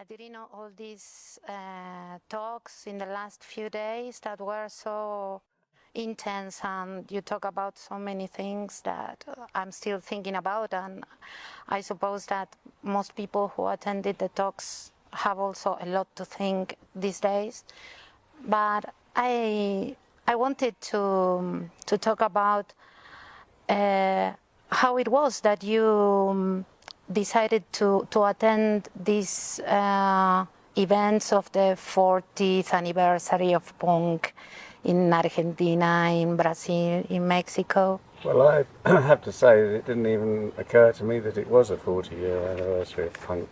During all these talks in the last few days that were so intense, and you talk about so many things that I'm still thinking about, and I suppose that most people who attended the talks have also a lot to think these days. But I wanted to talk about how it was that you decided to attend these events of the 40th anniversary of punk in Argentina, in Brazil, in Mexico. Well, I have to say that it didn't even occur to me that it was a 40-year anniversary of punk.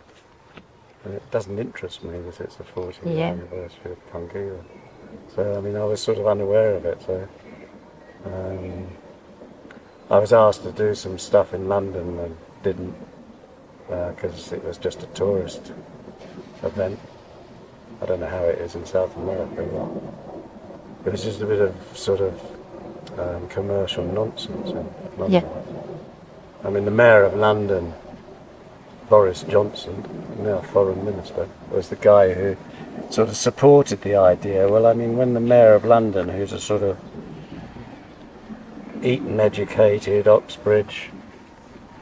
And it doesn't interest me that it's a 40-year anniversary of punk either. So, I mean, I was sort of unaware of it. So, I was asked to do some stuff in London and didn't, because it was just a tourist event. I don't know how it is in South America, but it was just a bit of sort of commercial nonsense in London. Yeah. I mean, the Mayor of London, Boris Johnson, now Foreign Minister, was the guy who sort of supported the idea. Well, I mean, when the Mayor of London, who's a sort of Eton-educated, Oxbridge,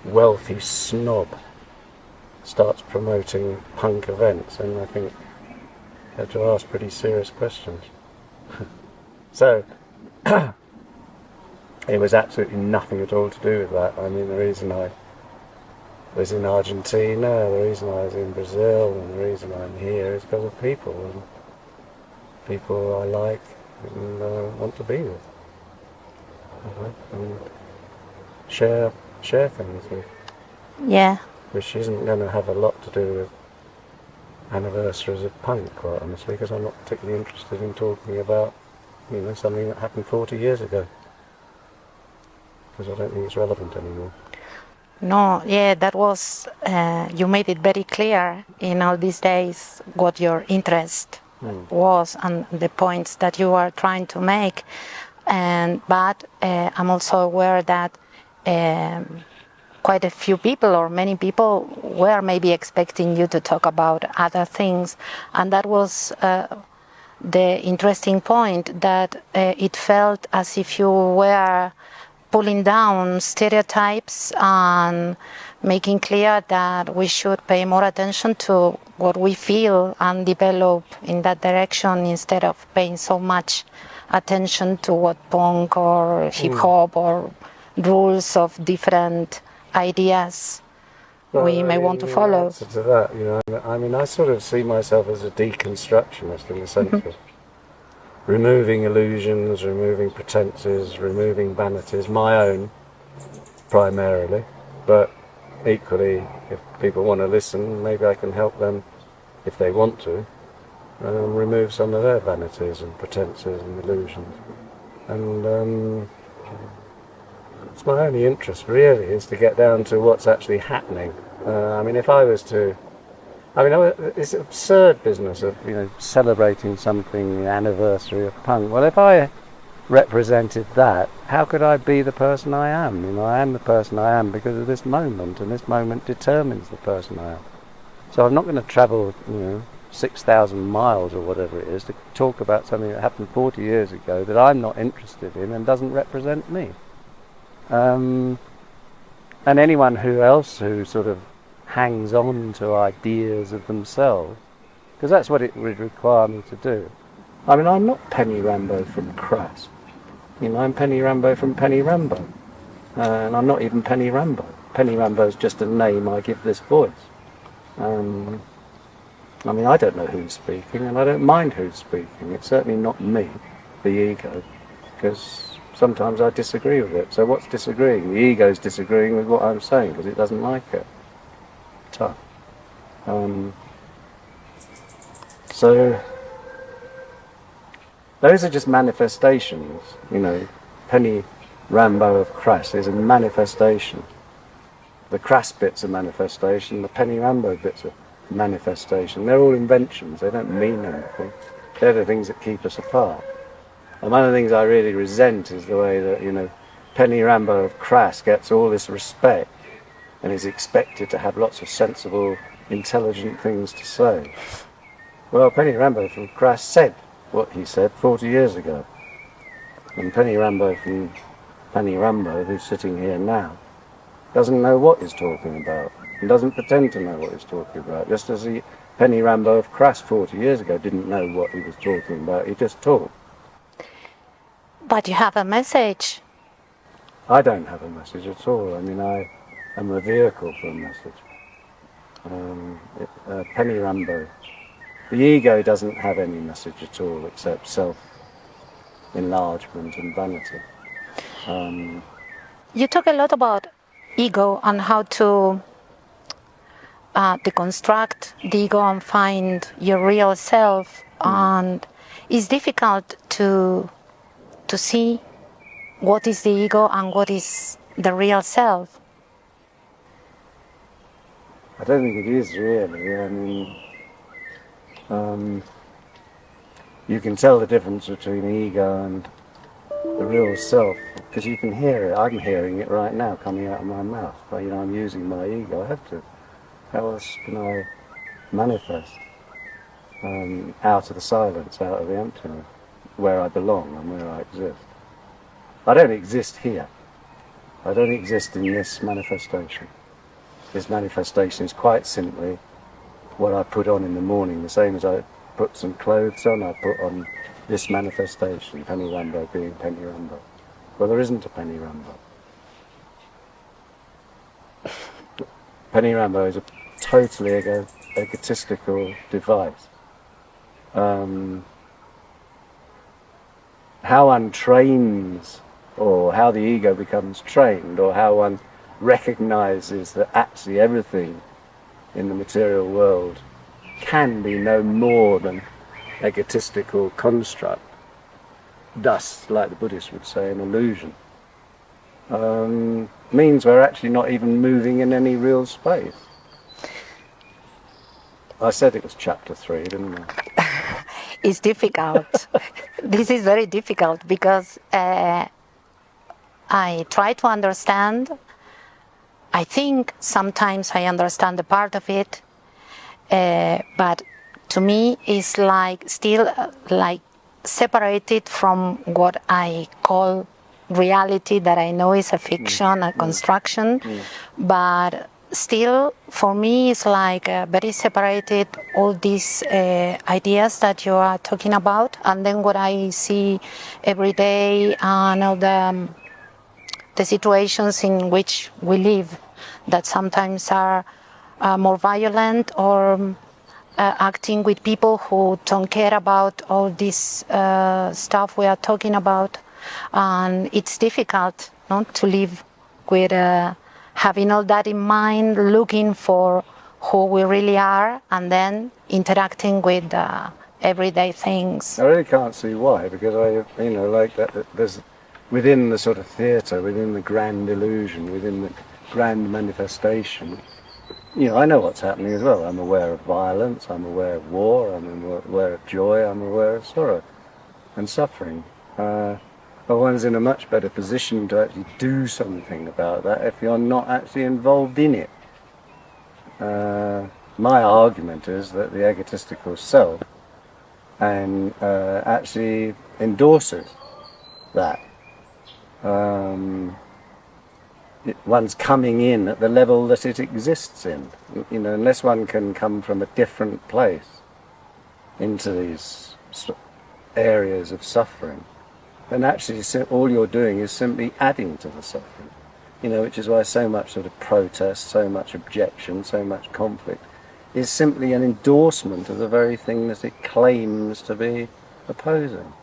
wealthy snob, starts promoting punk events, and I think you have to ask pretty serious questions. So, it was absolutely nothing at all to do with that. I mean, the reason I was in Argentina, the reason I was in Brazil, and the reason I'm here is because of people, and people I like and want to be with, and share things with. Yeah. Which isn't going to have a lot to do with anniversaries of punk, quite honestly, because I'm not particularly interested in talking about, you know, something that happened 40 years ago, because I don't think it's relevant anymore. No, yeah, that was, you made it very clear in all these days what your interest was and the points that you were trying to make. But I'm also aware that quite a few people, or many people, were maybe expecting you to talk about other things, and that was the interesting point, that it felt as if you were pulling down stereotypes and making clear that we should pay more attention to what we feel and develop in that direction, instead of paying so much attention to what punk or hip hop or rules of different ideas we may want to follow. To that, you know, I mean, I sort of see myself as a deconstructionist in the sense of removing illusions, removing pretenses, removing vanities, my own primarily, but equally, if people want to listen, maybe I can help them, if they want to, remove some of their vanities and pretenses and illusions. And it's my only interest really, is to get down to what's actually happening. I mean, if I was to, it's an absurd business of, you know, celebrating something, the anniversary of punk. Well, if I represented that, how could I be the person I am? You know, I am the person I am because of this moment, and this moment determines the person I am. So I'm not going to travel, you know, 6,000 miles or whatever it is to talk about something that happened 40 years ago that I'm not interested in and doesn't represent me. And anyone who sort of hangs on to ideas of themselves, because that's what it would require me to do. I mean, I'm not Penny Rambo from Crass. You know, I'm Penny Rambo from Penny Rambo. And I'm not even Penny Rambo. Penny Rambo is just a name I give this voice. I mean, I don't know who's speaking, and I don't mind who's speaking. It's certainly not me, the ego, because sometimes I disagree with it. So what's disagreeing? The ego's disagreeing with what I'm saying because it doesn't like it. Tough. So those are just manifestations. You know, Penny Rambo of Crass is a manifestation. The Crass bit's a manifestation. The Penny Rambo bit's a manifestation. They're all inventions. They don't mean anything. They're the things that keep us apart. And one of the things I really resent is the way that, you know, Penny Rambo of Crass gets all this respect and is expected to have lots of sensible intelligent things to say. Well, Penny Rimbaud from Christ said what he said 40 years ago. And Penny Rimbaud, who's sitting here now, doesn't know what he's talking about, and doesn't pretend to know what he's talking about, just as Penny Rimbaud of Christ 40 years ago didn't know what he was talking about, he just talked. But you have a message. I don't have a message at all. I mean, I am a vehicle for a message. Penny Rimbaud. The ego doesn't have any message at all except self-enlargement and vanity. You talk a lot about ego and how to deconstruct the ego and find your real self. And it's difficult to see what is the ego and what is the real self. I don't think it is really. I mean, you can tell the difference between ego and the real self because you can hear it. I'm hearing it right now coming out of my mouth. But, you know, I'm using my ego. I have to. How else can I manifest out of the silence, out of the emptiness, where I belong and where I exist? I don't exist here. I don't exist in this manifestation. This manifestation is quite simply what I put on in the morning, the same as I put some clothes on, I put on this manifestation, Penny Rimbaud being Penny Rimbaud. Well, there isn't a Penny Rimbaud. Penny Rimbaud is a totally egotistical device. How one trains, or how the ego becomes trained, or how one recognizes that actually everything in the material world can be no more than egotistical construct, thus, like the Buddhists would say, an illusion, means we're actually not even moving in any real space. I said it was chapter 3, didn't I? It's difficult. This is very difficult because I try to understand. I think sometimes I understand a part of it, but to me it's like still like separated from what I call reality, that I know is a fiction, a construction, but still for me it's like very separated, all these ideas that you are talking about, and then what I see every day and all the situations in which we live that sometimes are more violent, or acting with people who don't care about all this stuff we are talking about. And it's difficult not to live with having all that in mind, looking for who we really are, and then interacting with everyday things. I really can't see why, because like that, there's within the sort of theatre, within the grand illusion, within the grand manifestation, I know what's happening as well. I'm aware of violence, I'm aware of war, I'm aware of joy, I'm aware of sorrow and suffering. But one's in a much better position to actually do something about that if you're not actually involved in it. My argument is that the egotistical self actually endorses that. One's coming in at the level that it exists in. Unless one can come from a different place into these areas of suffering, then actually all you're doing is simply adding to the suffering. Which is why so much sort of protest, so much objection, so much conflict is simply an endorsement of the very thing that it claims to be opposing.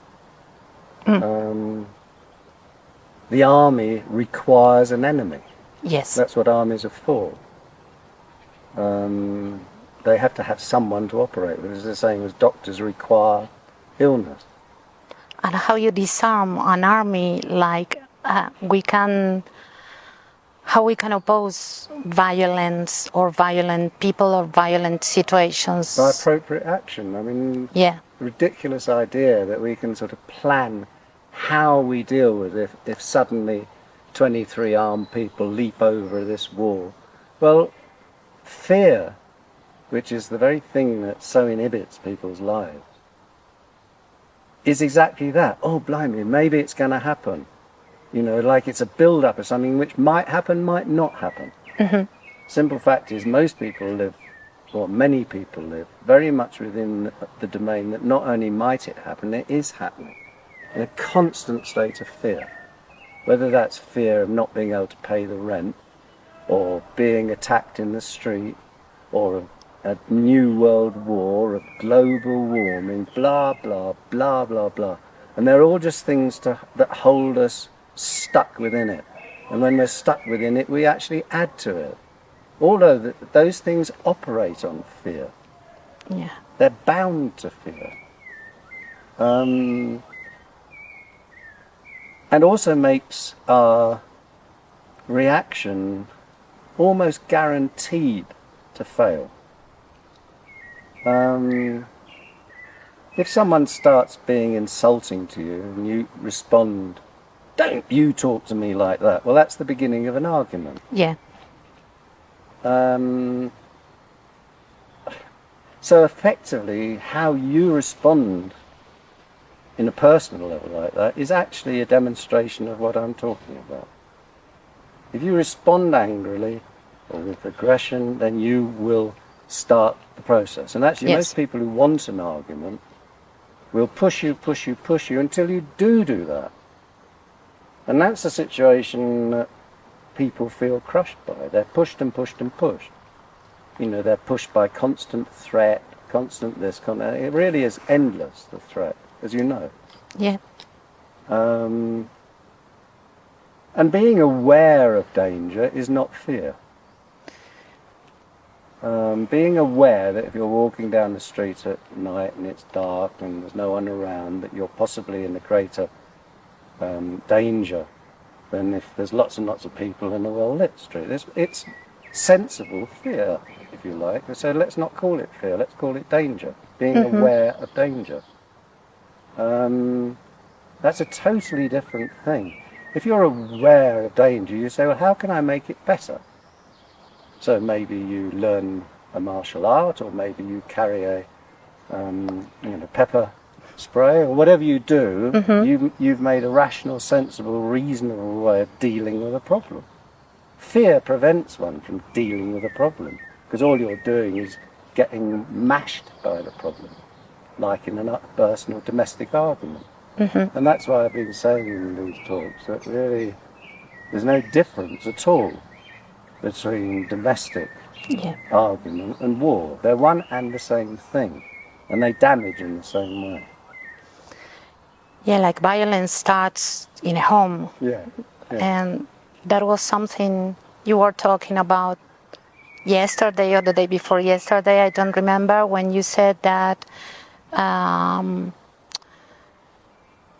The army requires an enemy. Yes. That's what armies are for. They have to have someone to operate with. It's the same as doctors require illness. And how you disarm an army, like how we can oppose violence or violent people or violent situations? By appropriate action. I mean, yeah. Ridiculous idea that we can sort of plan how we deal with it if suddenly 23 armed people leap over this wall. Well, fear which is the very thing that so inhibits people's lives, is exactly that. Oh, blimey, maybe it's going to happen. You know, like it's a build-up of something which might happen, might not happen. Simple fact is most people live, or many people live, very much within the domain that not only might it happen, it is happening. In a constant state of fear. Whether that's fear of not being able to pay the rent, or being attacked in the street, or a new world war, of global warming, blah, blah, blah, blah, blah. And they're all just things that hold us stuck within it. And when we're stuck within it, we actually add to it. Although those things operate on fear. Yeah. They're bound to fear. And also makes our reaction almost guaranteed to fail. If someone starts being insulting to you and you respond, "Don't you talk to me like that," well, that's the beginning of an argument. Yeah. So effectively, how you respond in a personal level like that is actually a demonstration of what I'm talking about. If you respond angrily or with aggression, then you will start the process. And actually, most people who want an argument will push you until you do that. And that's a situation that people feel crushed by. They're pushed and pushed and pushed. You know, they're pushed by constant threat, constant this, constant... It really is endless, the threat, as you know. Yeah. And being aware of danger is not fear. Being aware that if you're walking down the street at night and it's dark and there's no one around, that you're possibly in a greater danger than if there's lots and lots of people in a well-lit street. It's sensible fear, if you like. So let's not call it fear, let's call it danger. Being aware of danger. That's a totally different thing. If you're aware of danger, you say, well, how can I make it better? So maybe you learn a martial art, or maybe you carry a pepper spray, or whatever you do, you've made a rational, sensible, reasonable way of dealing with a problem. Fear prevents one from dealing with a problem, because all you're doing is getting mashed by the problem, like in a personal domestic argument. And that's why I've been saying in these talks that really there's no difference at all between domestic argument and war. They're one and the same thing, and they damage in the same way. Yeah, like violence starts in a home. Yeah. And that was something you were talking about yesterday or the day before yesterday, I don't remember, when you said that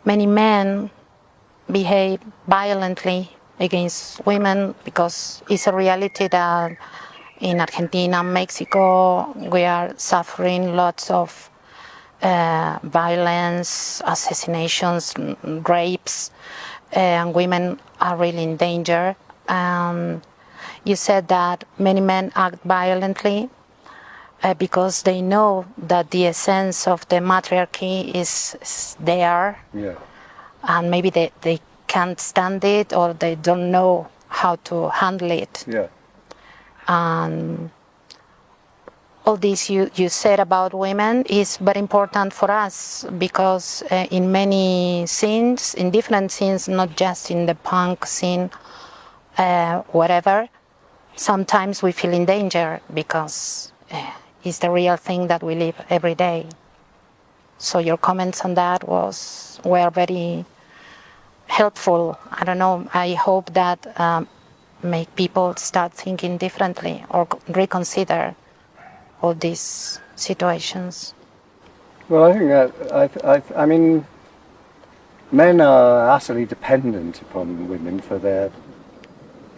many men behave violently against women because it's a reality that in Argentina, Mexico, we are suffering lots of violence, assassinations, rapes, and women are really in danger. You said that many men act violently because they know that the essence of the matriarchy is there, and maybe they can't stand it, or they don't know how to handle it. And all this you said about women is very important for us, because in many scenes, in different scenes, not just in the punk scene, whatever, sometimes we feel in danger because it's the real thing that we live every day. So your comments on that were very helpful. I don't know, I hope that make people start thinking differently or reconsider all these situations. Well, I think that, I mean, men are utterly dependent upon women for their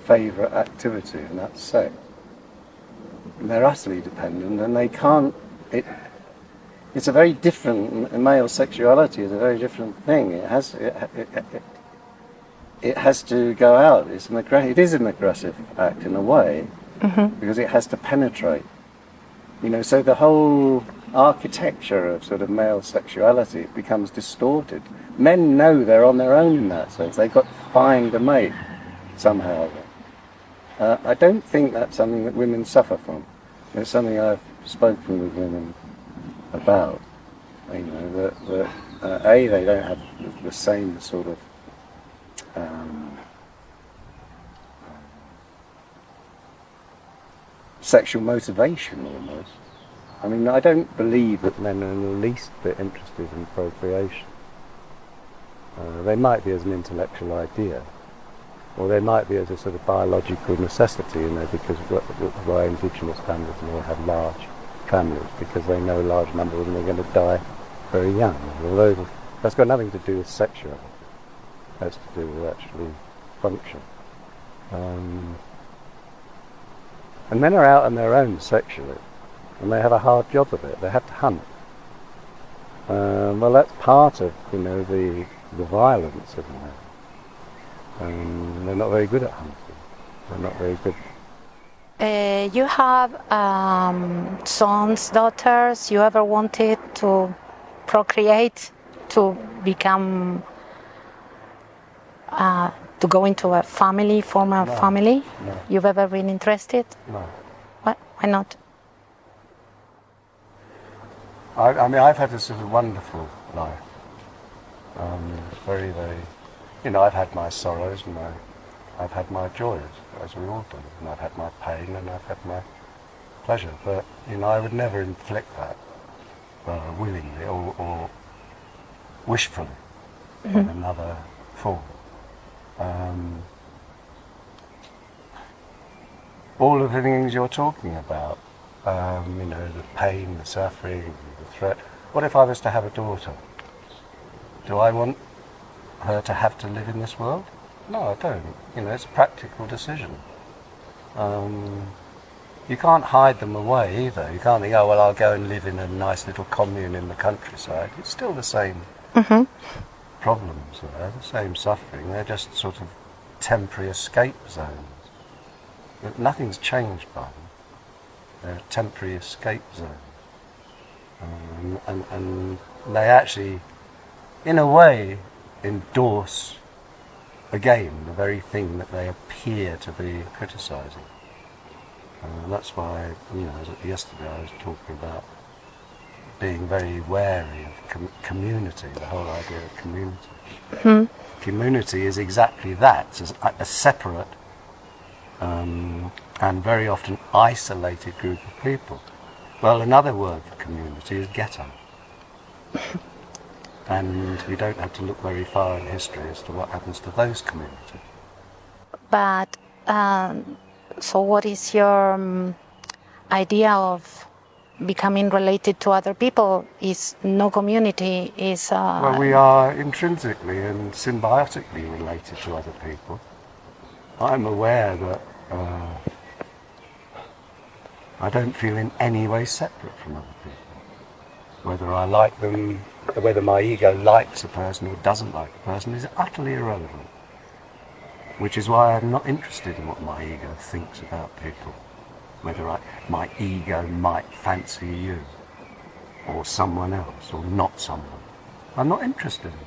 favourite activity, and that's sex. And they're utterly dependent, and they can't, it's a very different, male sexuality is a very different thing. It has to go out. It is an aggressive act in a way, because it has to penetrate. You know, so the whole architecture of sort of male sexuality becomes distorted. Men know they're on their own in that sense. They've got to find a mate somehow. I don't think that's something that women suffer from. It's something I've spoken with women about. You know, that they don't have the same sort of sexual motivation almost. I mean, I don't believe that men are in the least bit interested in procreation. They might be as an intellectual idea, or they might be as a sort of biological necessity, you know, because why indigenous families may have large families, because they know a large number of them are going to die very young. Although that's got nothing to do with sexuality. That's to do with actually function. And men are out on their own sexually, and they have a hard job of it. They have to hunt. Well, that's part of, you know, the violence of men. They're not very good at hunting. They're not very good. You have sons, daughters. You ever wanted to procreate, to become, to go into a family, form a family? No. You've ever been interested? No. Why not? I mean, I've had a sort of wonderful life. Very, very, you know, I've had my sorrows and I've had my joys, as we all do, and I've had my pain and I've had my pleasure. But, you know, I would never inflict that willingly or wishfully in another form. All of the things you're talking about, you know, the pain, the suffering, the threat. What if I was to have a daughter? Do I want her to have to live in this world? No, I don't. You know, it's a practical decision. You can't hide them away either. You can't think, oh, well, I'll go and live in a nice little commune in the countryside. It's still the same problems there, the same suffering. They're just sort of temporary escape zones. But nothing's changed by them. They're temporary escape zones. And they actually, in a way, endorse, again, the very thing that they appear to be criticising. That's why, you know, yesterday I was talking about being very wary of community, the whole idea of community. Community is exactly that, it's a separate and very often isolated group of people. Well, another word for community is ghetto. And we don't have to look very far in history as to what happens to those communities. But, so what is your idea of becoming related to other people? Is no community, is... Well, we are intrinsically and symbiotically related to other people. I'm aware that I don't feel in any way separate from other people. Whether I like them, whether my ego likes a person or doesn't like a person is utterly irrelevant. Which is why I'm not interested in what my ego thinks about people. Whether my ego might fancy you, or someone else, or not someone. I'm not interested in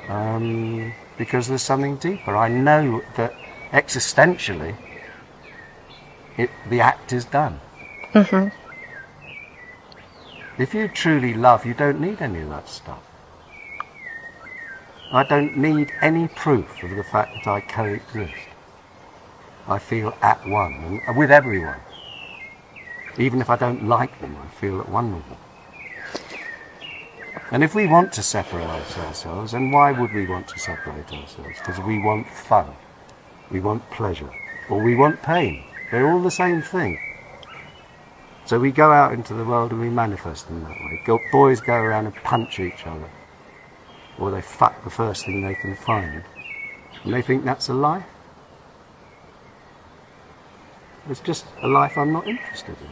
that. Because there's something deeper. I know that existentially, the act is done. If you truly love, you don't need any of that stuff. I don't need any proof of the fact that I coexist. I feel at one with everyone. Even if I don't like them, I feel at one with them. And if we want to separate ourselves, then why would we want to separate ourselves? Because we want fun, we want pleasure, or we want pain. They're all the same thing. So we go out into the world and we manifest in that way. Boys go around and punch each other. Or they fuck the first thing they can find. And they think that's a life. It's just a life I'm not interested in.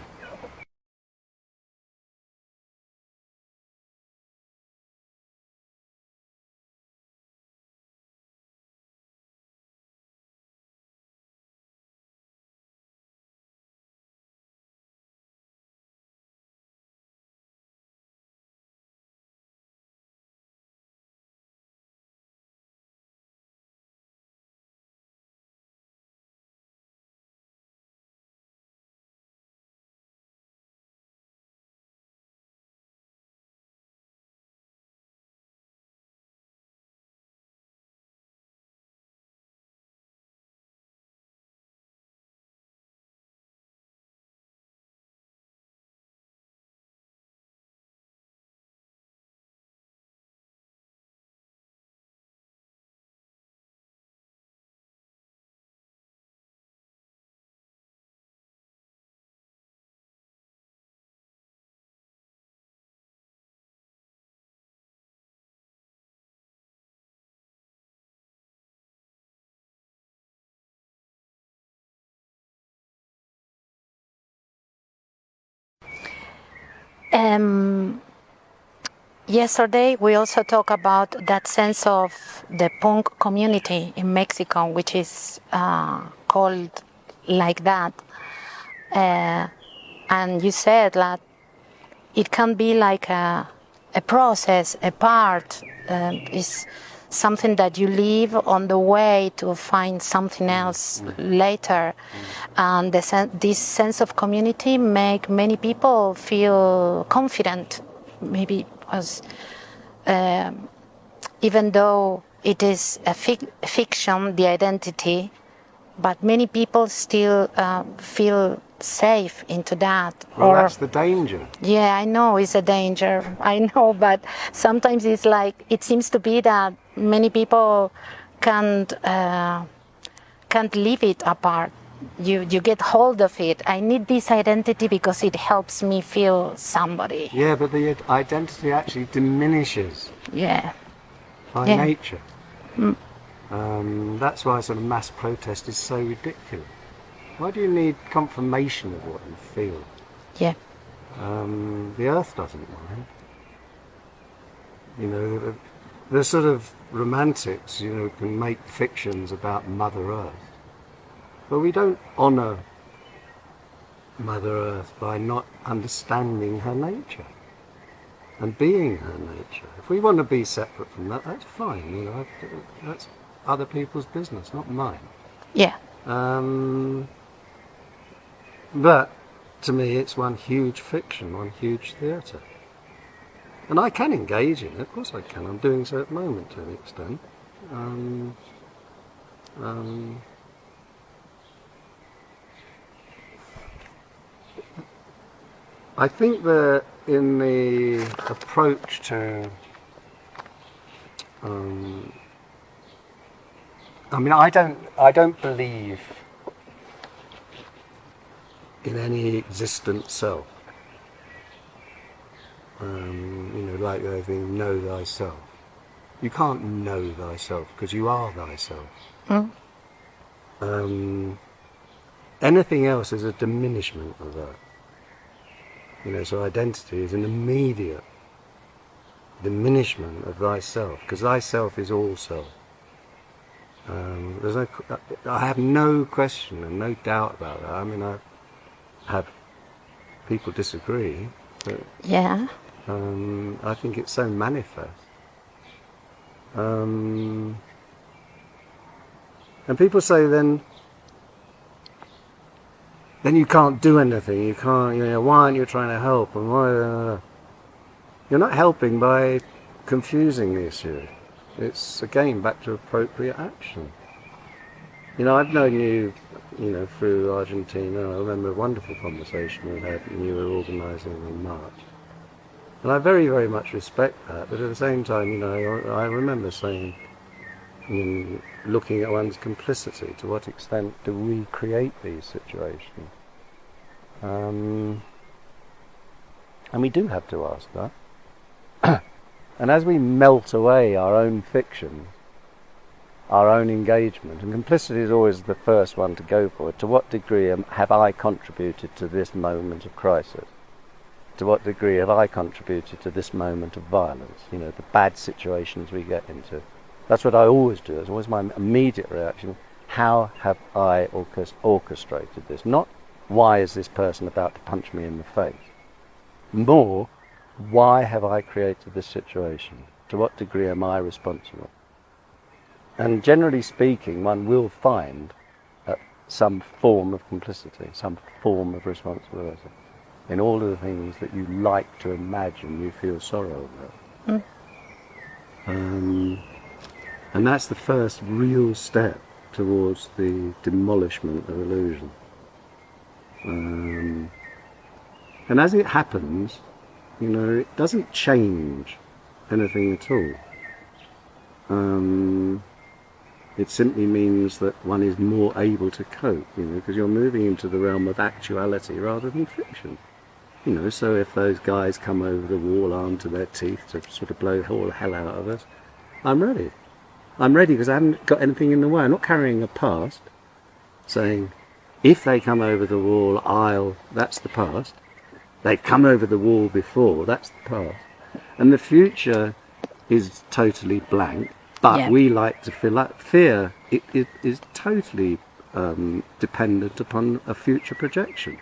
Yesterday we also talked about that sense of the punk community in Mexico, which is called like that. And you said that it can be like a process, a part, is something that you leave on the way to find something else later. And this sense of community make many people feel confident, maybe as even though it is a fiction, the identity, but many people still feel safe into that. Well, that's the danger. Yeah, I know it's a danger. I know, but sometimes it's like it seems to be that many people can't leave it apart. You get hold of it. I need this identity because it helps me feel somebody. Yeah, but the identity actually diminishes. Yeah. By nature. That's why sort of mass protest is so ridiculous. Why do you need confirmation of what you feel? Yeah. The earth doesn't mind. You know, the sort of romantics, you know, can make fictions about Mother Earth. But we don't honour Mother Earth by not understanding her nature and being her nature. If we want to be separate from that, that's fine. You know, that's other people's business, not mine. Yeah. But to me, it's one huge fiction, one huge theatre. And I can engage in it, of course I can. I'm doing so at the moment to an extent. I think that in the approach to, I mean, I don't believe in any existent self. You know, like the thing, know thyself. You can't know thyself because you are thyself. Anything else is a diminishment of that. You know, so identity is an immediate diminishment of thyself, because thyself is all self. I have no question and no doubt about that. I mean, I have people disagree, but Yeah. I think it's so manifest. And people say then you can't do anything. You can't. You know, why aren't you trying to help? And why? You're not helping by confusing the issue. It's again back to appropriate action. You know, I've known you, you know, through Argentina. I remember a wonderful conversation we had when you were organising in March. And I very, very much respect that. But at the same time, you know, I remember saying, you know, looking at one's complicity, to what extent do we create these situations? And we do have to ask that. And as we melt away our own fiction, our own engagement, and complicity is always the first one to go for it, to what degree have I contributed to this moment of crisis? To what degree have I contributed to this moment of violence? You know, the bad situations we get into. That's what I always do. It's always my immediate reaction. How have I orchestrated this? Not why is this person about to punch me in the face? More, why have I created this situation? To what degree am I responsible? And generally speaking, one will find some form of complicity, some form of responsibility in all of the things that you like to imagine you feel sorrow about. And that's the first real step towards the demolishment of illusion. And as it happens, you know, it doesn't change anything at all. It simply means that one is more able to cope, you know, because you're moving into the realm of actuality rather than fiction. You know, so if those guys come over the wall armed to their teeth to sort of blow all the hell out of us, I'm ready. I'm ready because I haven't got anything in the way. I'm not carrying a past saying, if they come over the wall, that's the past. They've come over the wall before. That's the past. And the future is totally blank, but we like to fill up. Fear it is totally dependent upon a future projection.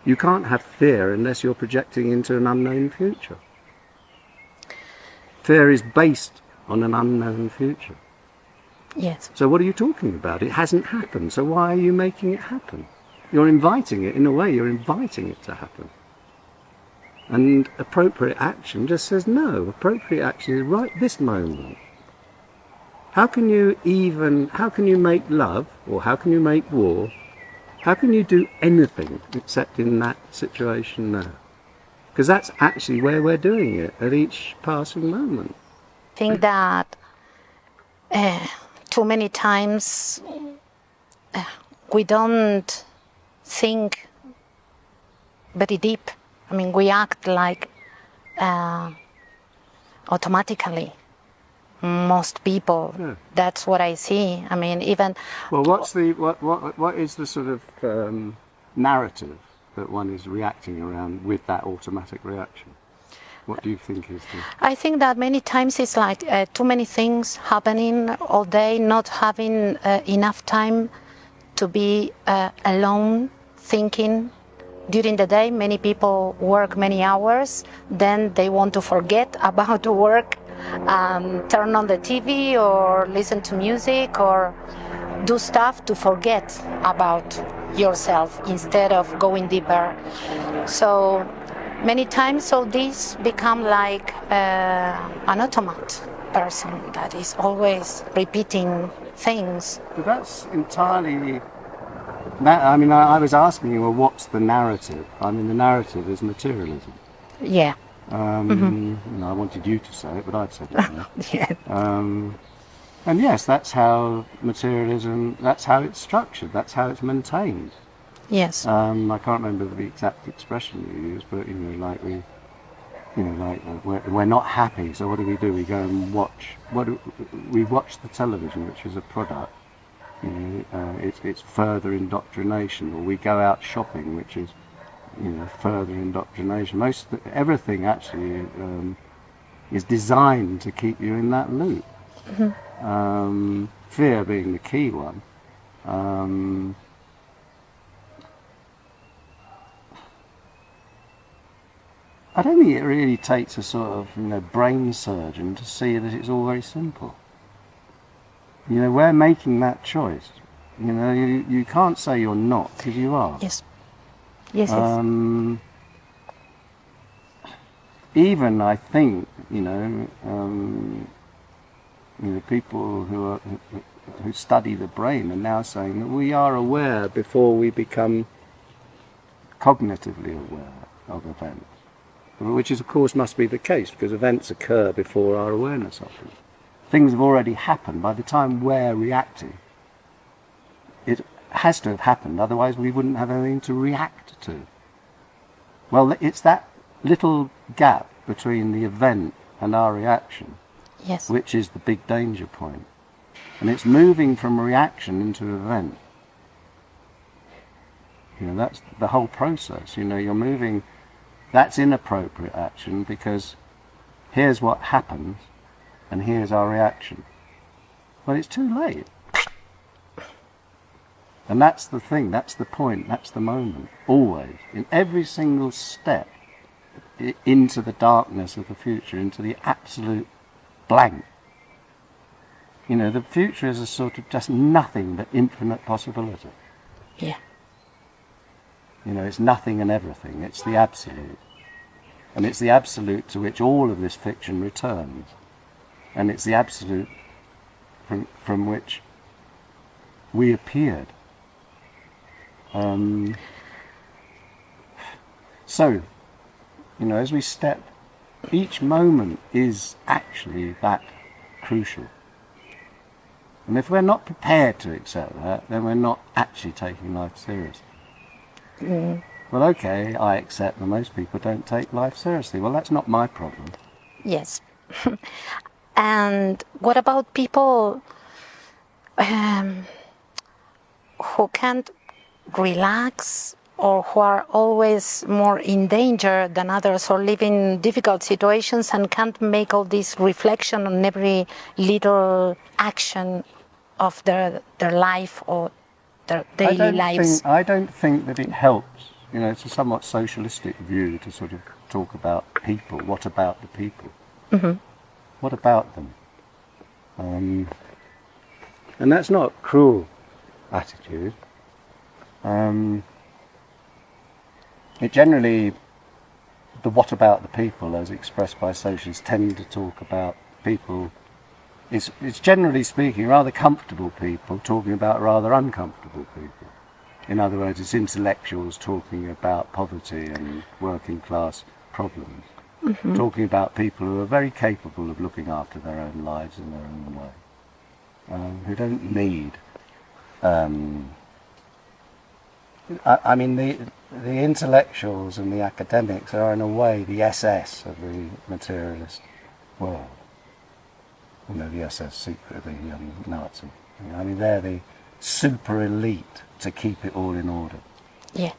You can't have fear unless you're projecting into an unknown future. Fear is based on an unknown future. Yes. So what are you talking about? It hasn't happened, so why are you making it happen? You're inviting it, in a way, you're inviting it to happen. And appropriate action just says no. Appropriate action is right this moment. How can you make love, or how can you make war? How can you do anything except in that situation now? Because that's actually where we're doing it, at each passing moment. I think that too many times we don't think very deep. I mean, we act like automatically. Most people. Yeah. That's what I see. I mean, even. Well, what is the sort of narrative that one is reacting around with that automatic reaction? What do you think is the? I think that many times it's like too many things happening all day, not having enough time to be alone thinking. During the day, many people work many hours, then they want to forget about work, turn on the TV or listen to music or do stuff to forget about yourself instead of going deeper. So many times all these become like an automat person that is always repeating things. But that's entirely... I mean, I was asking you, well, what's the narrative? I mean, the narrative is materialism. Yeah. You know, I wanted you to say it, but I've said it now. Yeah. And yes, that's how materialism, that's how it's structured, that's how it's maintained. Yes. I can't remember the exact expression you used, but, you know, like we're not happy, so what do? We go and watch. We watch the television, which is a product. You know, it's further indoctrination, or we go out shopping, which is, you know, further indoctrination. Everything actually is designed to keep you in that loop. Mm-hmm. Fear being the key one. I don't think it really takes a sort of, you know, brain surgeon to see that it's all very simple. You know, we're making that choice. You know, you can't say you're not, because you are. Yes. Yes, Even, I think, you know, people who study the brain are now saying that we are aware before we become cognitively aware of events. Which is, of course, must be the case, because events occur before our awareness of them. Things have already happened. By the time we're reacting, it has to have happened, otherwise we wouldn't have anything to react to. Well, it's that little gap between the event and our reaction, yes, which is the big danger point. And it's moving from reaction into event. You know, that's the whole process. You know, you're moving... That's inappropriate action, because here's what happens and here's our reaction. Well, it's too late. And that's the thing, that's the point, that's the moment, always. In every single step into the darkness of the future, into the absolute blank. You know, the future is a sort of just nothing but infinite possibility. Yeah. You know, it's nothing and everything. It's the absolute. And it's the absolute to which all of this fiction returns. And it's the absolute from which we appeared. So, you know, as we step, each moment is actually that crucial. And if we're not prepared to accept that, then we're not actually taking life seriously. Mm. Well, okay, I accept that most people don't take life seriously. Well, that's not my problem. Yes. And what about people who can't relax or who are always more in danger than others, or live in difficult situations and can't make all this reflection on every little action of their life or their daily lives. I don't think that it helps. You know, it's a somewhat socialistic view to sort of talk about people. What about the people? Mm-hmm. What about them? And that's not a cruel attitude. It generally, the what about the people, as expressed by socialists, tend to talk about people. It's generally speaking rather comfortable people talking about rather uncomfortable people. In other words, it's intellectuals talking about poverty and working class problems, mm-hmm. talking about people who are very capable of looking after their own lives in their own way, who don't need. I mean, the intellectuals and the academics are in a way the SS of the materialist world. You know, the SS secret, the Nazi. I mean, they're the super elite to keep it all in order. Yeah.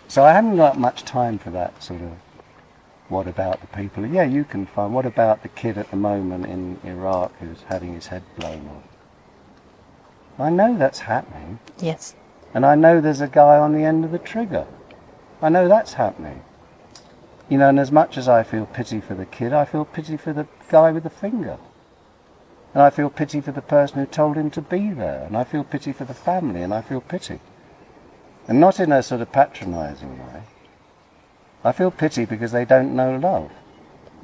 So I haven't got much time for that sort of what about the people. Yeah, you can find what about the kid at the moment in Iraq who's having his head blown off. I know that's happening. Yes. And I know there's a guy on the end of the trigger. I know that's happening. You know, and as much as I feel pity for the kid, I feel pity for the guy with the finger. And I feel pity for the person who told him to be there. And I feel pity for the family, and I feel pity. And not in a sort of patronising way. I feel pity because they don't know love.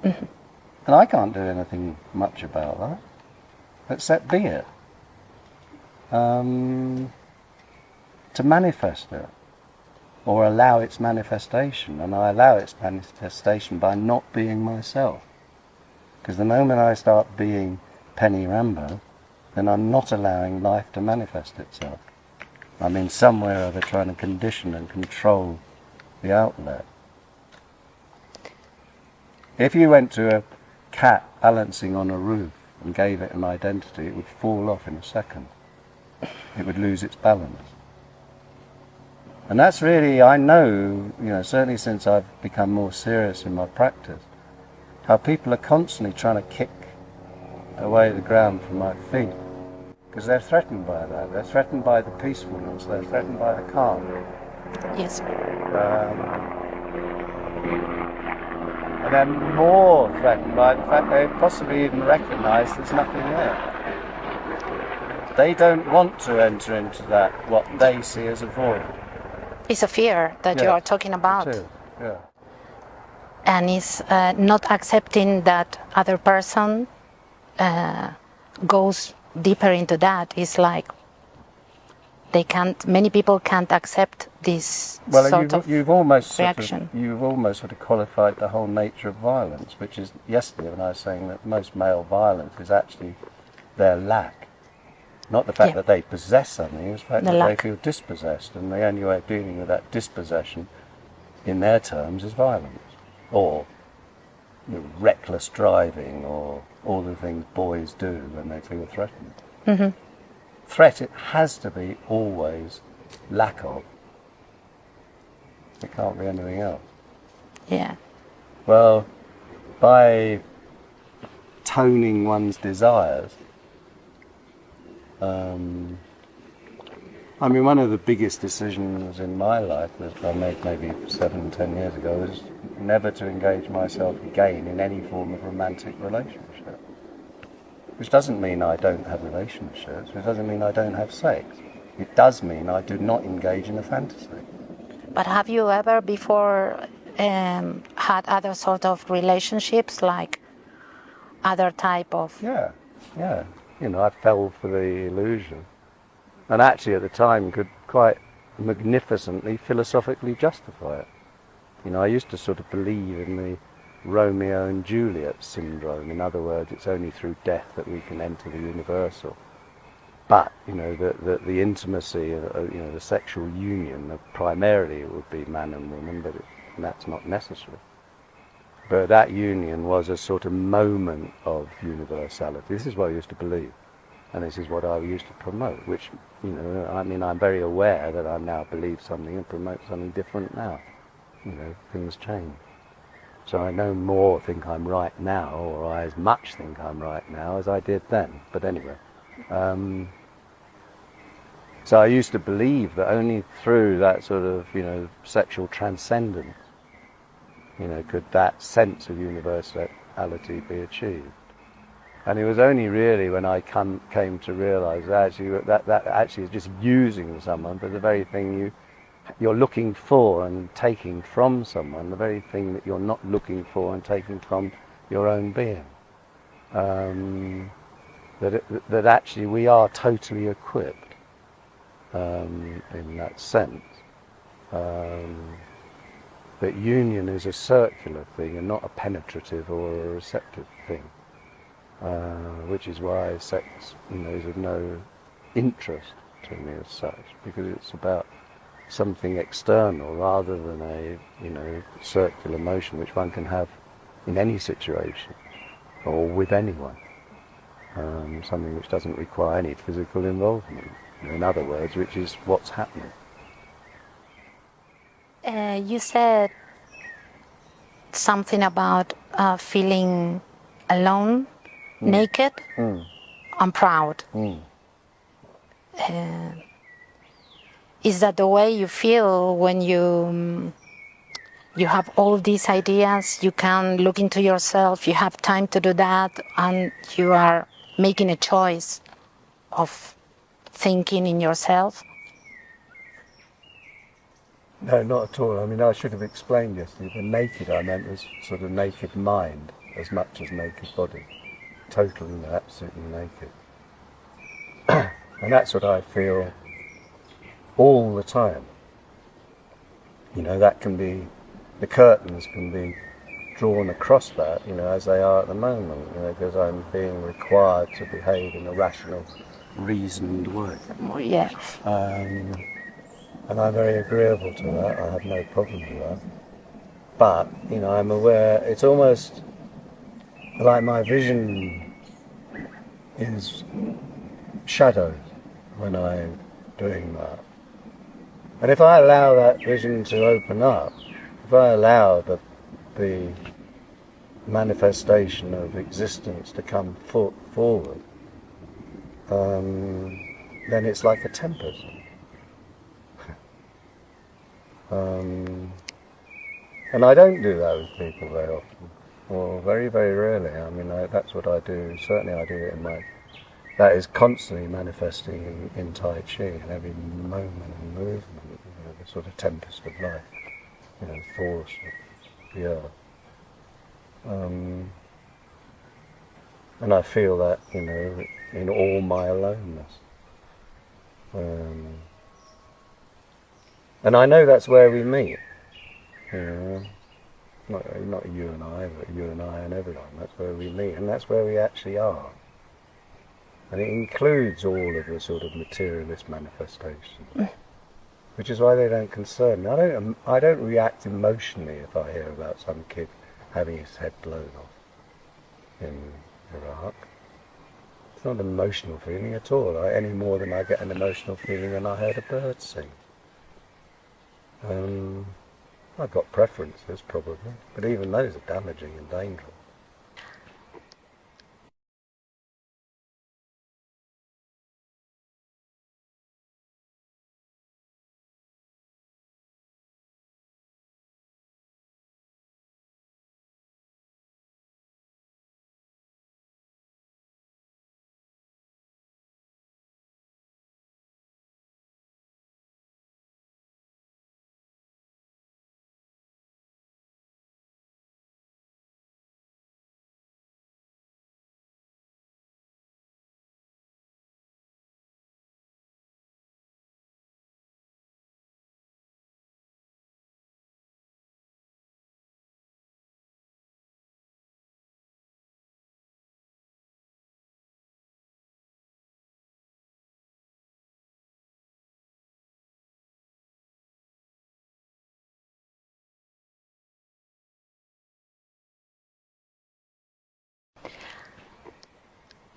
Mm-hmm. And I can't do anything much about that, except be it. To manifest it, or allow its manifestation, and I allow its manifestation by not being myself. Because the moment I start being Penny Rambo, then I'm not allowing life to manifest itself. I'm in somewhere or other trying to condition and control the outlet. If you went to a cat balancing on a roof and gave it an identity, it would fall off in a second. It would lose its balance. And that's really, I know, you know, certainly since I've become more serious in my practice, how people are constantly trying to kick away the ground from my feet. Because they're threatened by that. They're threatened by the peacefulness. They're threatened by the calm. Yes. And they're more threatened by the fact they possibly even recognise there's nothing there. They don't want to enter into that, what they see as a void. It's a fear that you are talking about. Me too. Yeah. And it's not accepting that other person goes deeper into that. It's like many people can't accept this sort of reaction. You've almost sort of qualified the whole nature of violence, which is yesterday when I was saying that most male violence is actually their lack. Not the fact that they possess something, it's the fact that they feel dispossessed, and the only way of dealing with that dispossession, in their terms, is violence. Or reckless driving, or all the things boys do when they feel threatened. Mm-hmm. Threat, it has to be always lack of. It can't be anything else. Yeah. Well, by toning one's desires, I mean, one of the biggest decisions in my life that I made maybe 7-10 years ago was never to engage myself again in any form of romantic relationship. Which doesn't mean I don't have relationships, it doesn't mean I don't have sex. It does mean I do not engage in a fantasy. But have you ever before had other sort of relationships, like other type of... Yeah. You know, I fell for the illusion, and actually at the time could quite magnificently philosophically justify it. You know, I used to sort of believe in the Romeo and Juliet syndrome. In other words, it's only through death that we can enter the universal. But, you know, the intimacy, you know, the sexual union, primarily it would be man and woman, but that's not necessary. But that union was a sort of moment of universality. This is what I used to believe. And this is what I used to promote, which, I mean, I'm very aware that I now believe something and promote something different now. Things change. So I no more think I'm right now, or I as much think I'm right now as I did then. But anyway, so I used to believe that only through that sort of, sexual transcendence, could that sense of universality be achieved. And it was only really when I came to realise that actually is just using someone for the very thing you're looking for and taking from someone, the very thing that you're not looking for and taking from your own being. That actually we are totally equipped in that sense. That union is a circular thing and not a penetrative or a receptive thing. Which is why sex, is of no interest to me as such, because it's about something external rather than a, circular motion which one can have in any situation or with anyone. Something which doesn't require any physical involvement. In other words, which is what's happening. You said something about feeling alone, naked, and proud. Is that the way you feel when you have all these ideas, you can look into yourself, you have time to do that, and you are making a choice of thinking in yourself? No, not at all. I mean, I should have explained yesterday. The naked I meant was sort of naked mind as much as naked body. Totally, absolutely naked. And that's what I feel all the time. That can be, the curtains can be drawn across that, as they are at the moment, because I'm being required to behave in a rational, reasoned way. Yeah. And I'm very agreeable to that. I have no problem with that. But, I'm aware, it's almost like my vision is shadowed when I'm doing that. And if I allow that vision to open up, if I allow the manifestation of existence to come forward, then it's like a tempest. And I don't do that with people very often, or very, very rarely. I mean, that's what I do. Certainly I do it in my... That is constantly manifesting in Tai Chi, in every moment and movement, the sort of tempest of life, the force of the earth. And I feel that, in all my aloneness. And I know that's where we meet. Not you and I, but you and I and everyone. That's where we meet, and that's where we actually are. And it includes all of the sort of materialist manifestations, which is why they don't concern me. I don't react emotionally if I hear about some kid having his head blown off in Iraq. It's not an emotional feeling at all, any more than I get an emotional feeling when I heard a bird sing. I've got preferences, probably, but even those are damaging and dangerous.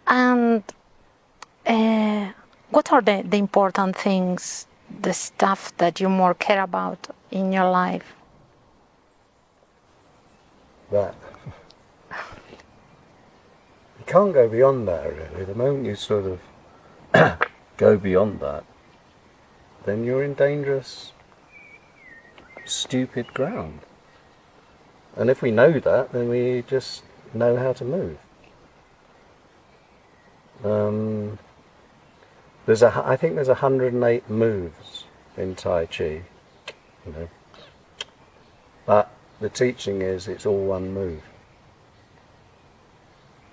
And what are the important things, the stuff that you more care about in your life? That. You can't go beyond that, really. The moment you sort of go beyond that, then you're in dangerous, stupid ground. And if we know that, then we just know how to move. I think there's 108 moves in Tai Chi, you know. But the teaching is it's all one move.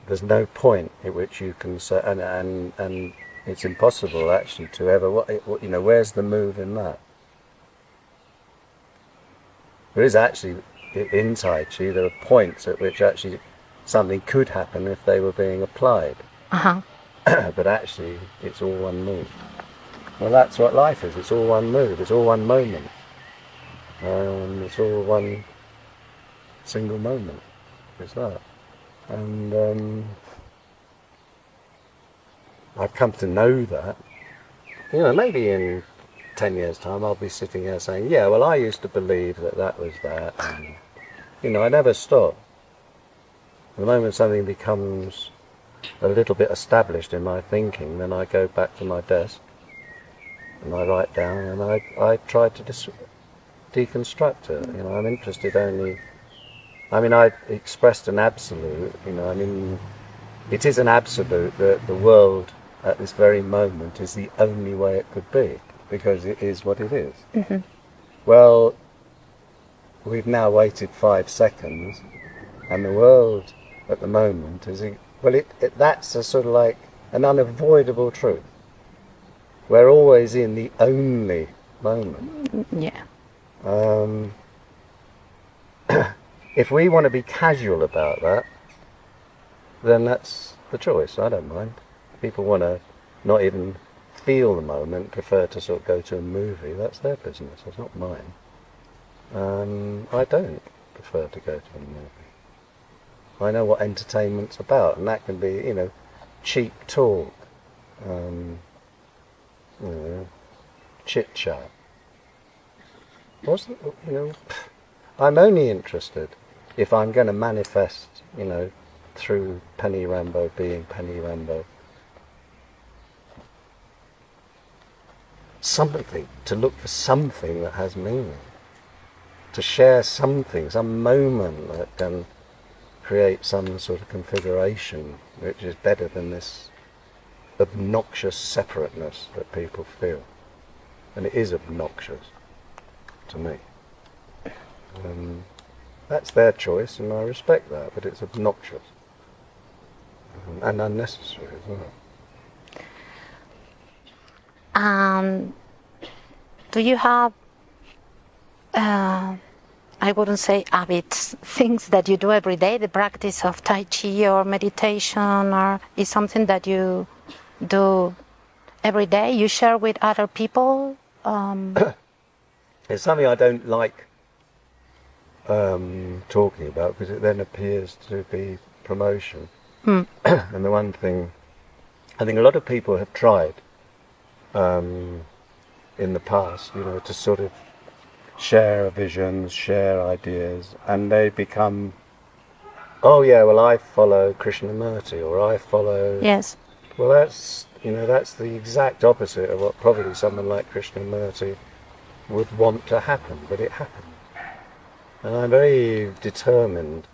There's no point at which you can say, and it's impossible actually to ever, you know, where's the move in that? There is actually, in Tai Chi, there are points at which actually something could happen if they were being applied. Uh-huh. But actually, it's all one move. Well, that's what life is. It's all one move. It's all one moment. It's all one single moment. It's that. And I've come to know that. You know, maybe in 10 years' time I'll be sitting here saying, yeah, well, I used to believe that that was that. And, you know, I never stop. The moment something becomes a little bit established in my thinking, then I go back to my desk and I write down and I try to deconstruct it. You know, I'm interested only... I mean, I expressed an absolute, you know, I mean, it is an absolute that the world at this very moment is the only way it could be, because it is what it is. Mm-hmm. Well, we've now waited 5 seconds, and the world at the moment is, well, that's a sort of like an unavoidable truth. We're always in the only moment. Yeah. If we want to be casual about that, then that's the choice. I don't mind. People want to not even feel the moment, prefer to sort of go to a movie. That's their business. It's not mine. I don't prefer to go to a movie. I know what entertainment's about, and that can be, you know, cheap talk, you know, chit chat. You know, I'm only interested if I'm going to manifest, you know, through Penny Rambo being Penny Rambo, something, to look for something that has meaning, to share something, some moment that can create some sort of configuration which is better than this obnoxious separateness that people feel. And it is obnoxious to me. That's their choice, and I respect that, but it's obnoxious and unnecessary as well. Do you have, I wouldn't say habits, things that you do every day, the practice of Tai Chi or meditation, or is something that you do every day, you share with other people? It's something I don't like talking about, because it then appears to be promotion. And the one thing, I think a lot of people have tried in the past, you know, to sort of share visions, share ideas, and they become, oh yeah, well, I follow Krishnamurti, or I follow... Yes. Well, that's, you know, that's the exact opposite of what probably someone like Krishnamurti would want to happen, but it happened. And I'm very determined.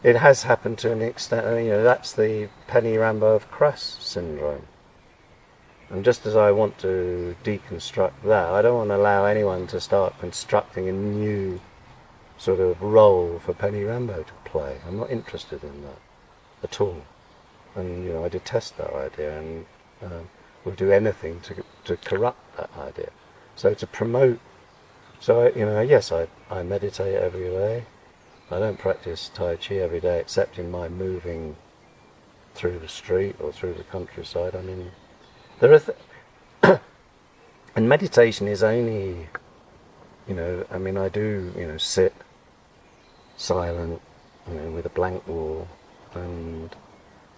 It has happened to an extent, you know, that's the Penny Rambo of Crass syndrome. And just as I want to deconstruct that, I don't want to allow anyone to start constructing a new sort of role for Penny Rambo to play. I'm not interested in that at all. And, you know, I detest that idea, and will do anything to corrupt that idea. So to promote... So, you know, yes, I meditate every day. I don't practice Tai Chi every day, except in my moving through the street or through the countryside. I mean, there are... and meditation is only, you know, I mean, I do, you know, sit silent, you know, with a blank wall.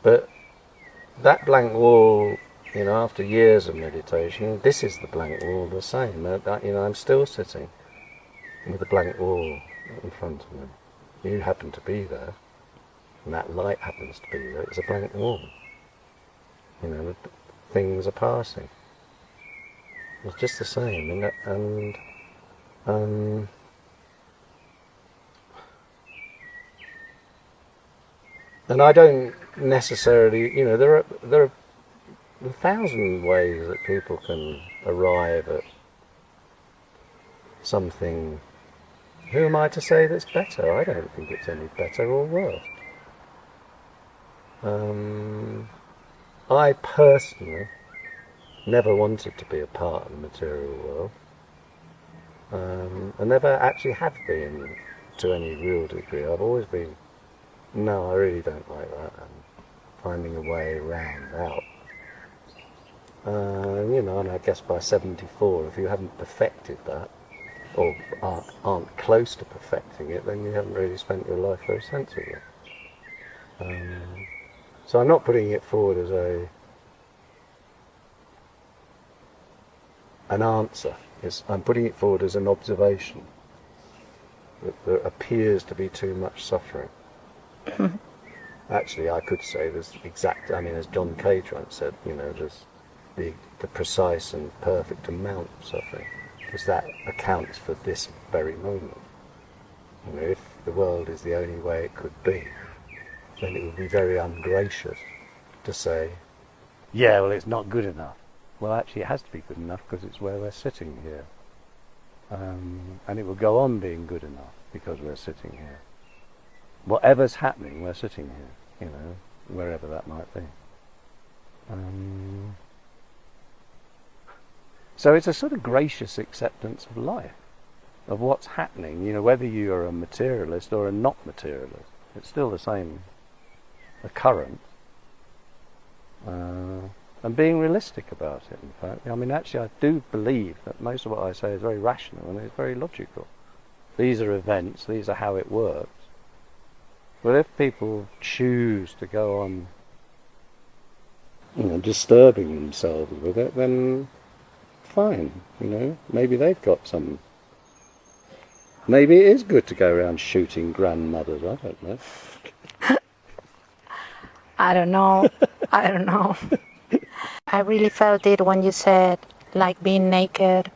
But that blank wall, you know, after years of meditation, this is the blank wall the same. You know, I'm still sitting with a blank wall in front of me. You happen to be there, and that light happens to be there. It's a blank wall. You know, things are passing. It's just the same, and I don't necessarily, you know, there are 1,000 ways that people can arrive at something. Who am I to say that's better? I don't think it's any better or worse. I personally never wanted to be a part of the material world. I never actually have been to any real degree. I've always been, no, I really don't like that, and finding a way around, out. You know, and I guess by 74, if you haven't perfected that, or aren't close to perfecting it, then you haven't really spent your life very sensibly. So I'm not putting it forward as an answer. I'm putting it forward as an observation that there appears to be too much suffering. Actually, I could say there's I mean, as John Cage once said, you know, there's the precise and perfect amount of suffering, because that accounts for this very moment. You know, if the world is the only way it could be, then it would be very ungracious to say, yeah, well, it's not good enough. Well, actually, it has to be good enough because it's where we're sitting here. And it will go on being good enough because we're sitting here. Whatever's happening, we're sitting here, you know, wherever that might be. So it's a sort of gracious acceptance of life, of what's happening, you know, whether you are a materialist or a not materialist. It's still the same occurrence. And being realistic about it, in fact. I mean, actually, I do believe that most of what I say is very rational and it's very logical. These are events, these are how it works. But if people choose to go on, you know, disturbing themselves with it, then fine, you know, maybe they've got some. Maybe it is good to go around shooting grandmothers, I don't know. I don't know. I don't know. I really felt it when you said, like being naked,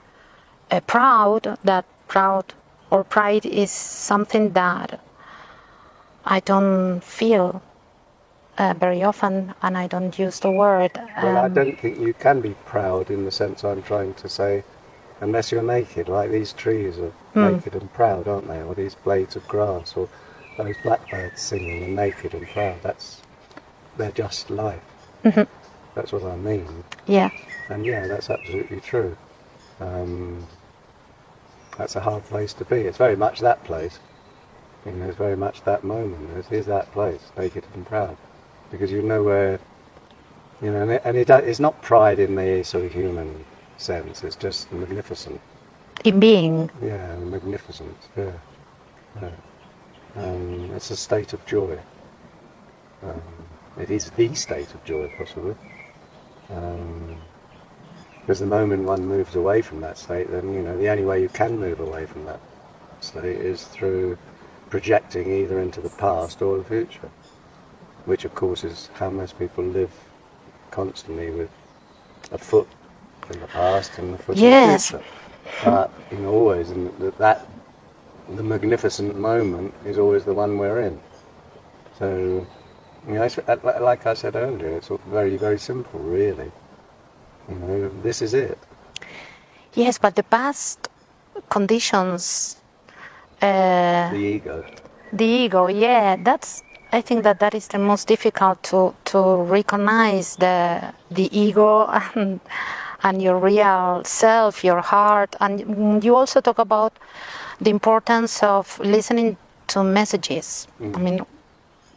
proud, that proud or pride is something that I don't feel very often, and I don't use the word. Well, I don't think you can be proud in the sense I'm trying to say, unless you're naked, like these trees are naked and proud, aren't they? Or these blades of grass, or those blackbirds singing and naked and proud. They're just life. Mm-hmm. That's what I mean. Yeah. And yeah, that's absolutely true. That's a hard place to be. It's very much that place. You know, it's very much that moment. It is that place, naked and proud. Because you know where, you know, and it's not pride in the sort of human sense. It's just magnificent. In being. Yeah, magnificent. Yeah. It's a state of joy. It is the state of joy, possibly. Because the moment one moves away from that state, then, you know, the only way you can move away from that state is through projecting either into the past or the future, which of course is how most people live, constantly with a foot in the past and a foot in the future. But, you know, always, and the magnificent moment is always the one we're in. So, you know, like I said earlier, it's very, very simple, really. You know, this is it. Yes, but the past conditions. The ego. The ego, yeah. I think that is the most difficult to recognize the ego and your real self, your heart. And you also talk about the importance of listening to messages. I mean,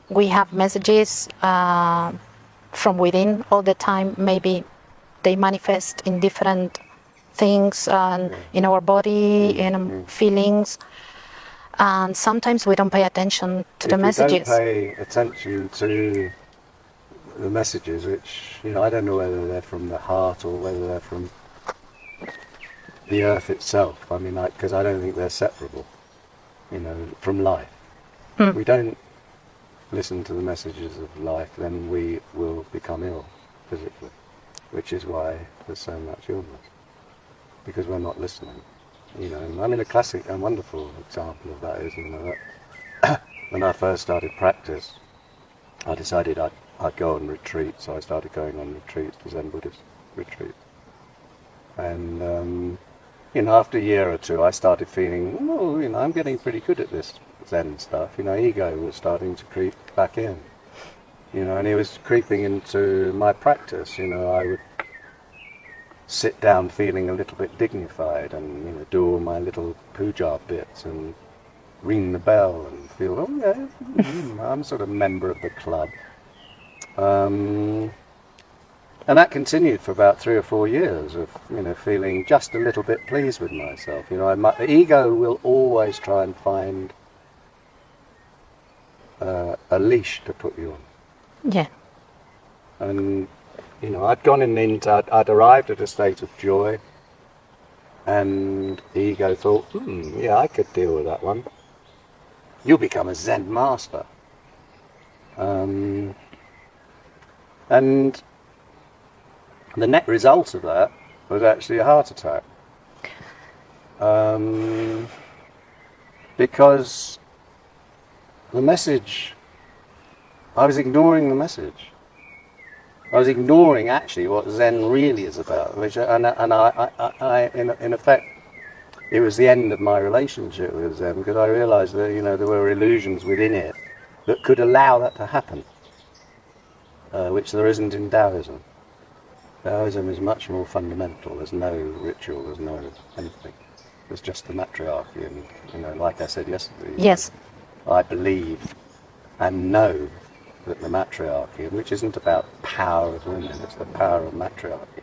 we have messages from within all the time. Maybe they manifest in different things, in our body, in feelings. And sometimes we don't pay attention to the messages. If you don't pay attention to the messages, which, you know, I don't know whether they're from the heart or whether they're from the earth itself. I mean, because I don't think they're separable, you know, from life. We don't listen to the messages of life, then we will become ill physically, which is why there's so much illness, because we're not listening. You know, I mean, a classic and wonderful example of that is, you know, that when I first started practice, I decided I'd go on retreat, so I started going on retreats, Zen Buddhist retreats. And, you know, after a year or two, I started feeling, oh, you know, I'm getting pretty good at this Zen stuff. You know, ego was starting to creep back in, you know, and it was creeping into my practice. You know, I would sit down feeling a little bit dignified and, you know, do all my little puja bits and ring the bell and feel, oh yeah, I'm sort of a member of the club. And that continued for about 3 or 4 years of, you know, feeling just a little bit pleased with myself. You know, the ego will always try and find a leash to put you on. Yeah. And, you know, I'd gone into, I'd arrived at a state of joy, and the ego thought, yeah, I could deal with that one. You'll become a Zen master. And the net result of that was actually a heart attack. Because the message, I was ignoring the message. I was ignoring actually what Zen really is about, which, and I in effect, it was the end of my relationship with Zen, because I realised that, you know, there were illusions within it that could allow that to happen, which there isn't in Taoism. Taoism is much more fundamental. There's no ritual, there's no anything. There's just the matriarchy, and, you know, like I said yesterday, Yes. I believe and know that the matriarchy, which isn't about power of women, it's the power of matriarchy,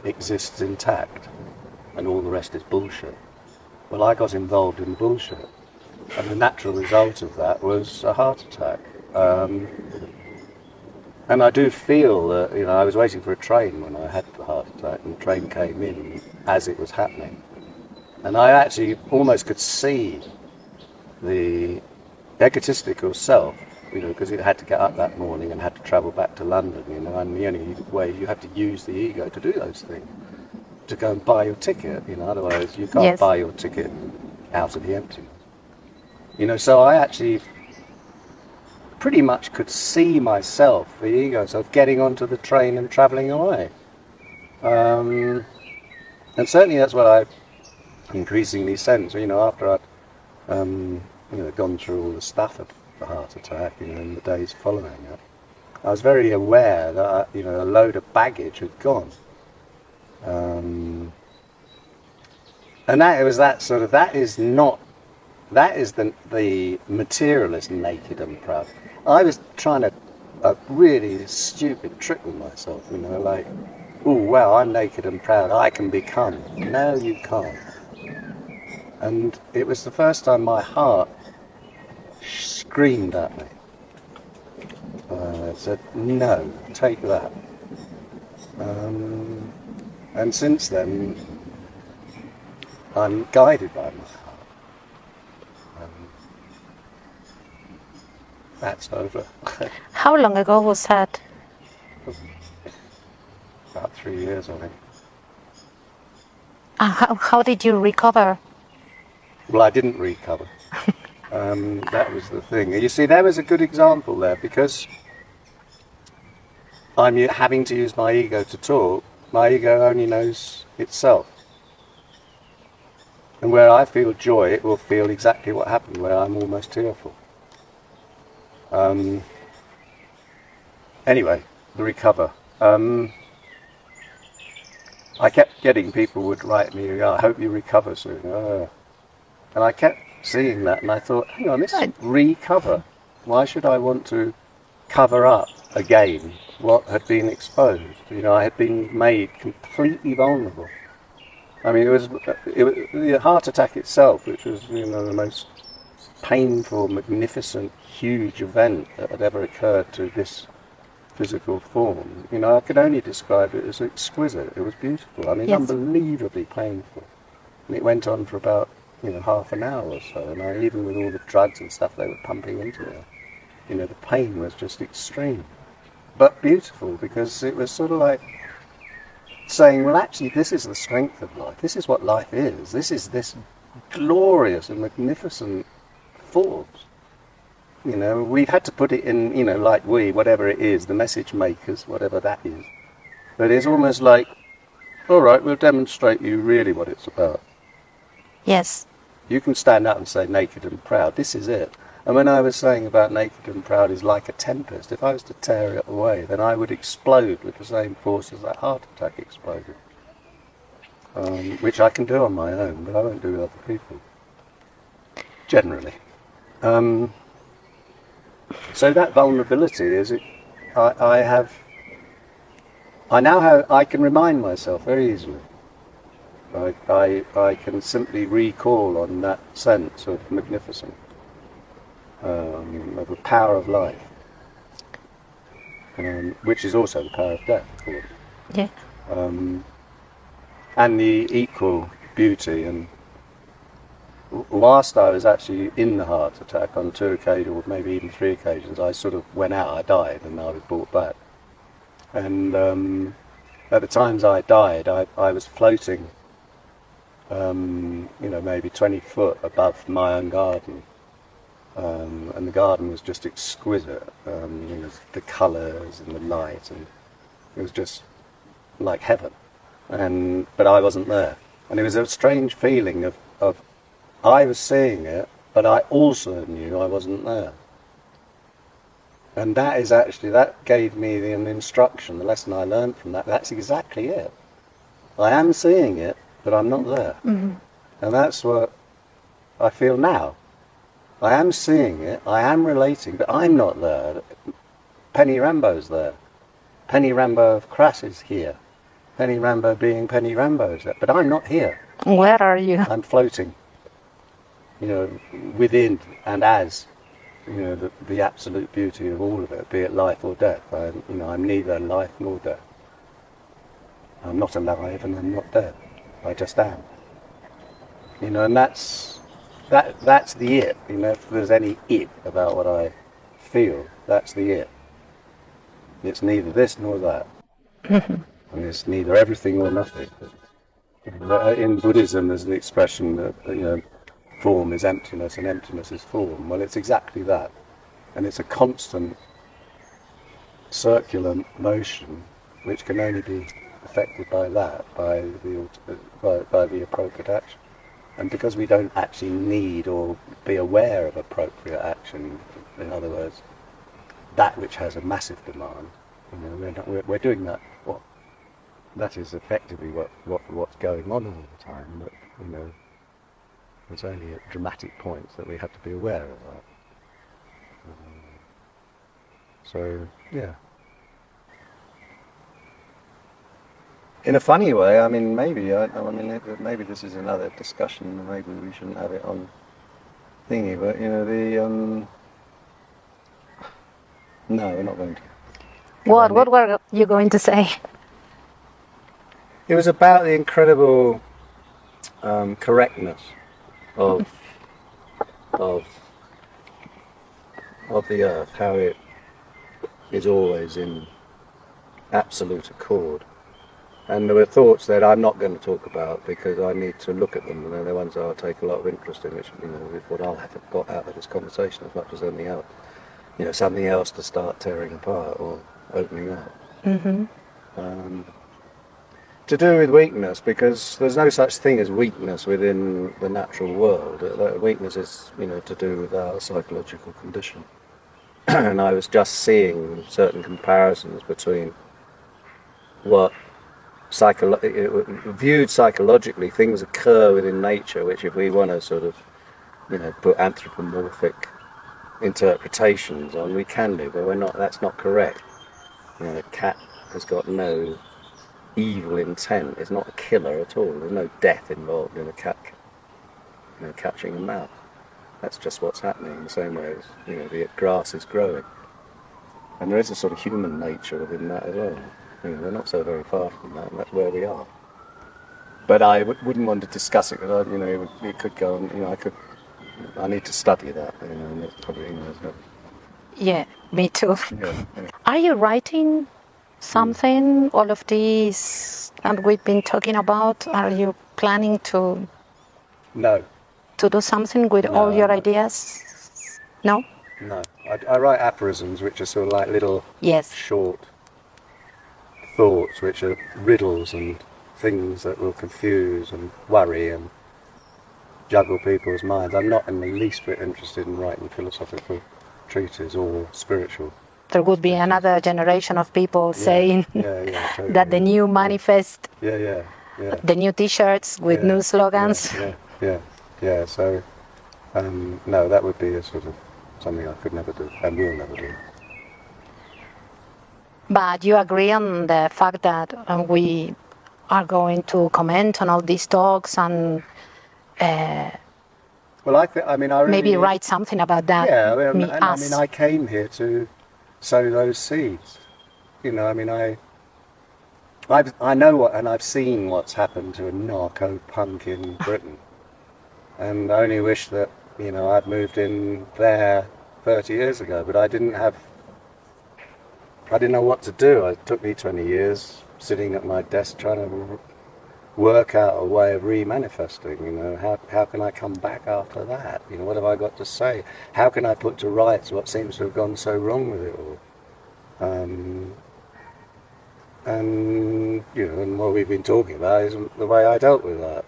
exists intact, and all the rest is bullshit. Well, I got involved in bullshit, and the natural result of that was a heart attack. And I do feel that, you know, I was waiting for a train when I had the heart attack, and the train came in as it was happening. And I actually almost could see the egotistical self, you know, because it had to get up that morning and had to travel back to London, you know, and the only way you have to use the ego to do those things, to go and buy your ticket, you know, otherwise you can't buy your ticket out of the emptiness. You know, so I actually pretty much could see myself, the ego self, getting onto the train and travelling away. And certainly that's what I increasingly sense, you know, after I'd you know, gone through all the stuff of the heart attack, you know, in the days following it. I was very aware that, you know, a load of baggage had gone. And that was that sort of, that is the materialist naked and proud. I was trying a really stupid trick with myself, you know, like, oh well, I'm naked and proud, I can become. No, you can't. And it was the first time my heart screamed at me. It said, no, take that. And since then, I'm guided by my heart. That's over. How long ago was that? About 3 years, I think. How did you recover? Well, I didn't recover. That was the thing. You see, there was a good example there, because I'm having to use my ego to talk. My ego only knows itself. And where I feel joy, it will feel exactly what happened, where I'm almost tearful. Anyway, the recover. I kept getting people would write me, I hope you recover soon. And I kept seeing that, and I thought, hang on, this is recover. Why should I want to cover up again what had been exposed? You know, I had been made completely vulnerable. I mean, it was the heart attack itself, which was, you know, the most painful, magnificent, huge event that had ever occurred to this physical form, you know, I could only describe it as exquisite. It was beautiful. I mean, Yes. unbelievably painful. And it went on for about, you know, half an hour or so. And even with all the drugs and stuff they were pumping into her, you know, the pain was just extreme. But beautiful, because it was sort of like saying, well, actually, this is the strength of life. This is what life is. This is this glorious and magnificent force. You know, we've had to put it in, you know, like whatever it is, the message makers, whatever that is. But it's almost like, all right, we'll demonstrate you really what it's about. Yes. You can stand up and say naked and proud. This is it. And when I was saying about naked and proud is like a tempest, if I was to tear it away, then I would explode with the same force as that heart attack exploded. Which I can do on my own, but I won't do with other people. Generally. So that vulnerability is, I can remind myself very easily. I can simply recall on that sense of magnificence, of the power of life, which is also the power of death, of course. Yeah. And the equal beauty. And whilst I was actually in the heart attack on 2 occasions, or maybe even 3 occasions, I sort of went out, I died, and I was brought back. And at the times I died, I was floating, you know, maybe 20 foot above my own garden. And the garden was just exquisite, you know, the colours and the light, and it was just like heaven. But I wasn't there. And it was a strange feeling of I was seeing it, but I also knew I wasn't there. And that is actually, that gave me an instruction, the lesson I learned from that. That's exactly it. I am seeing it, but I'm not there. Mm-hmm. And that's what I feel now. I am seeing it, I am relating, but I'm not there. Penny Rambo's there. Penny Rambo of Crass is here. Penny Rambo being Penny Rambo is there. But I'm not here. Where are you? I'm floating, you know, within and as, you know, the absolute beauty of all of it, be it life or death. I'm neither life nor death. I'm not alive and I'm not dead. I just am. You know, and that's the it. You know, if there's any it about what I feel, that's the it. It's neither this nor that. And it's neither everything or nothing. In Buddhism, there's an expression that, you know, form is emptiness and emptiness is form. Well, it's exactly that. And it's a constant circular motion which can only be affected by that, by the appropriate action. And because we don't actually need or be aware of appropriate action, in other words, that which has a massive demand, you know, we're doing that. That is effectively what's going on all the time. But, you know, it's only at dramatic points that we have to be aware of that. So, yeah. In a funny way, I mean, maybe this is another discussion. Maybe we shouldn't have it on thingy, but you know, no, we're not going to. What were you going to say? It was about the incredible correctness of the earth, how it is always in absolute accord. And there were thoughts that I'm not going to talk about because I need to look at them, and they're the ones I'll take a lot of interest in, which, you know, is what I'll have got out of this conversation as much as anything else. You know, something else to start tearing apart or opening up. Mm-hmm. To do with weakness, because there's no such thing as weakness within the natural world. Weakness is, you know, to do with our psychological condition. And I was just seeing certain comparisons between what viewed psychologically, things occur within nature, which if we want to sort of, you know, put anthropomorphic interpretations on, we can do, but we're not. That's not correct. You know, a cat has got no evil intent. It's not a killer at all. There's no death involved in a cat, you know, catching a mouse. That's just what's happening. In the same way as, you know, the grass is growing. And there is a sort of human nature within that as well. You know, we're not so very far from that, and that's where we are. But I wouldn't want to discuss it because, you know, it could go on, you know, I need to study that, you know, and it's probably, you know, so. Yeah, me too. Yeah, yeah. Are you writing something, all of these that we've been talking about? Are you planning to No, do something with No, all your I'm not. ideas? No? no. I write aphorisms, which are sort of like little Yes. short thoughts, which are riddles and things that will confuse and worry and juggle people's minds. I'm not in the least bit interested in writing philosophical treatises or spiritual. There would be another generation of people saying Totally. that the new manifest, Yeah. the new T-shirts with new slogans. Yeah. So, no, that would be a sort of something I could never do and will never do. But you agree on the fact that we are going to comment on all these talks and Well, I mean, I really, maybe write something about that. Yeah, I us. mean, I came here to sow those seeds. You know, I mean, I know what, and I've seen what's happened to a narco-punk in Britain, and I only wish that, you know, I'd moved in there 30 years ago, but I didn't know what to do. It took me 20 years sitting at my desk trying to work out a way of re-manifesting, you know, how can I come back after that? You know, what have I got to say? How can I put to rights what seems to have gone so wrong with it all? And, you know, and what we've been talking about is the way I dealt with that.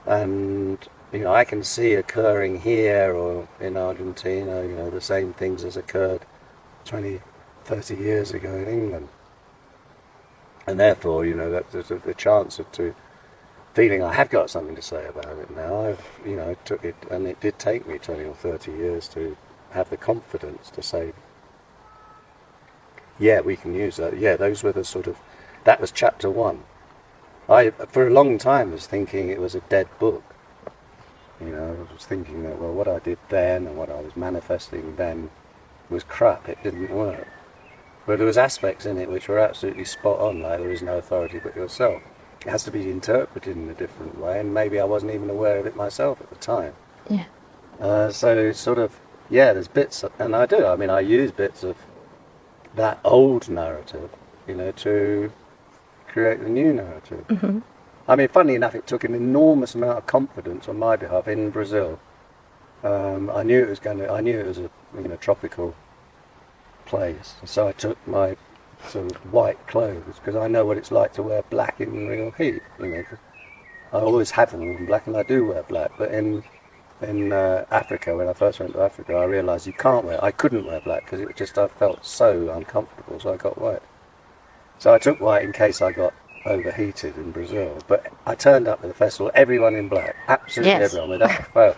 And, you know, I can see occurring here or in Argentina, you know, the same things as occurred 20, 30 years ago in England. And therefore, you know, that there's the chance of feeling I have got something to say about it now. You know, it did take me 20 or 30 years to have the confidence to say, yeah, we can use that. Yeah, those were that was chapter 1. I, for a long time, was thinking it was a dead book. You know, I was thinking that, well, what I did then and what I was manifesting then was crap. It didn't work. But there was aspects in it which were absolutely spot on, like there is no authority but yourself. It has to be interpreted in a different way, and maybe I wasn't even aware of it myself at the time. Yeah. So sort of, yeah, there's bits, and I do. I mean, I use bits of that old narrative, you know, to create the new narrative. Mm-hmm. I mean, funnily enough, it took an enormous amount of confidence on my behalf in Brazil. I knew it was a tropical place, so I took my sort of white clothes because I know what it's like to wear black in real heat. You know, I always have worn black, and I do wear black. But in Africa, when I first went to Africa, I realised I couldn't wear black because I felt so uncomfortable. So I got white. So I took white in case I got overheated in Brazil. But I turned up at the festival, everyone in black, absolutely everyone, without fail.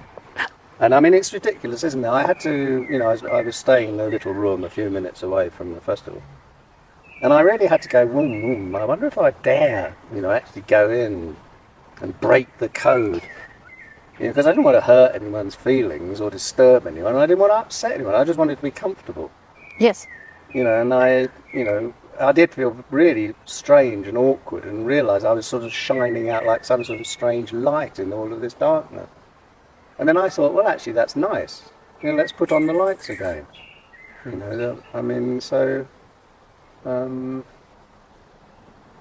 And I mean, it's ridiculous, isn't it? I had to, you know, I was staying in a little room a few minutes away from the festival. And I really had to go, I wonder if I dare, you know, actually go in and break the code. You know, because I didn't want to hurt anyone's feelings or disturb anyone. I didn't want to upset anyone. I just wanted to be comfortable. Yes. You know, and I did feel really strange and awkward and realised I was sort of shining out like some sort of strange light in all of this darkness. And then I thought, well, actually, that's nice. You know, let's put on the lights again. You know, I mean, so, you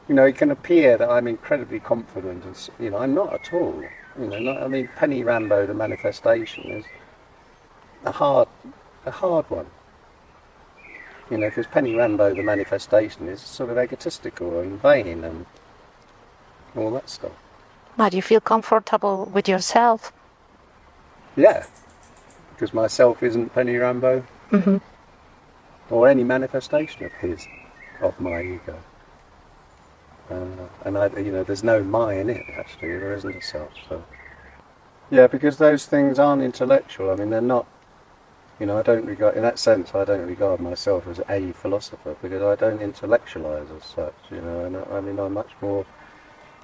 know, it can appear that I'm incredibly confident. And, you know, I'm not at all. You know, I mean, Penny Rimbaud, the manifestation, is a hard one. You know, because Penny Rimbaud, the manifestation, is sort of egotistical and vain and all that stuff. But you feel comfortable with yourself. Yeah, because myself isn't Penny Rimbaud, or any manifestation of my ego. And you know, there's no my in it. Actually, there isn't a self. So, yeah, because those things aren't intellectual. I mean, they're not. You know, in that sense, I don't regard myself as a philosopher because I don't intellectualize as such. You know, and I mean, I'm much more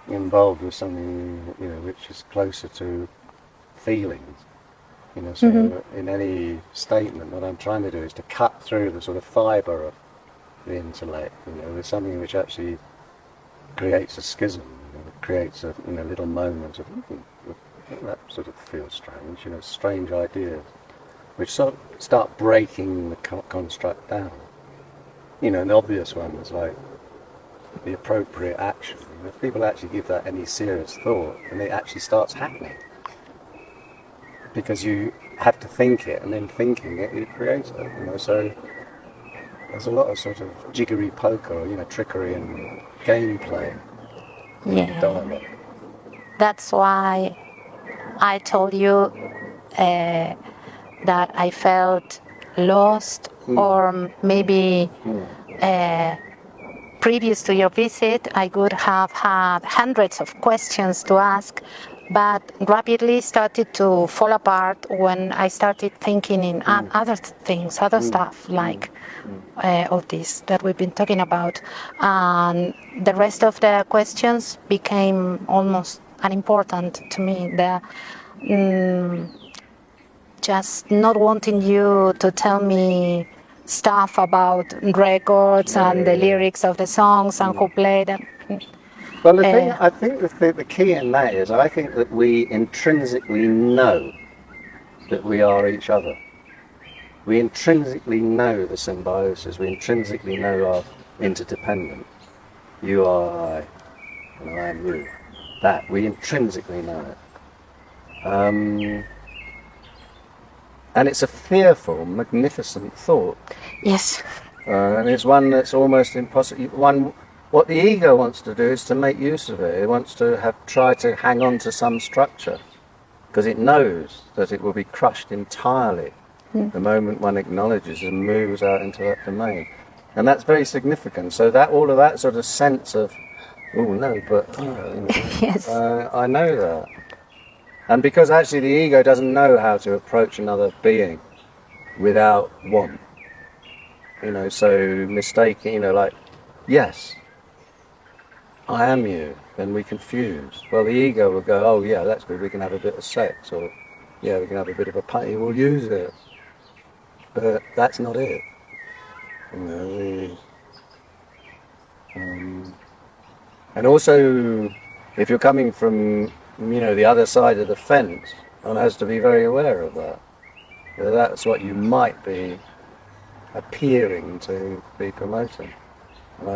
involved with something, you know, which is closer to feelings. You know, so in any statement, what I'm trying to do is to cut through the sort of fibre of the intellect, you know, with something which actually creates a schism, you know, creates a little moment of that sort of feels strange, you know, strange ideas, which sort of start breaking the construct down. You know, an obvious one is like the appropriate action. You know, if people actually give that any serious thought, then it actually starts happening. Because you have to think it, and then thinking it, you create it. You know, so there's a lot of sort of jiggery poker, you know, trickery and gameplay in the dialogue. That's why I told you that I felt lost, or maybe previous to your visit, I would have had hundreds of questions to ask, but rapidly started to fall apart when I started thinking in other things, other stuff, like all this that we've been talking about. And the rest of the questions became almost unimportant to me. Just not wanting you to tell me stuff about records and the lyrics of the songs and who played them. Well, I think the key in that is, I think that we intrinsically know that we are each other. We intrinsically know the symbiosis. We intrinsically know our interdependence. You are I, and I am you. That, we intrinsically know it. And it's a fearful, magnificent thought. Yes. And it's one that's almost impossible. What the ego wants to do is to make use of it. It wants to try to hang on to some structure, because it knows that it will be crushed entirely the moment one acknowledges and moves out into that domain. And that's very significant. So that all of that sort of sense of, oh no, but Yes. I know that. And because actually the ego doesn't know how to approach another being without want. You know, so mistaking, you know, like, yes, I am you, then we confuse. Well, the ego will go, oh yeah, that's good, we can have a bit of sex, or yeah, we can have a bit of a party, we'll use it. But that's not it. You know, and also, if you're coming from, you know, the other side of the fence, one has to be very aware of that. You know, that's what you might be appearing to be promoting. And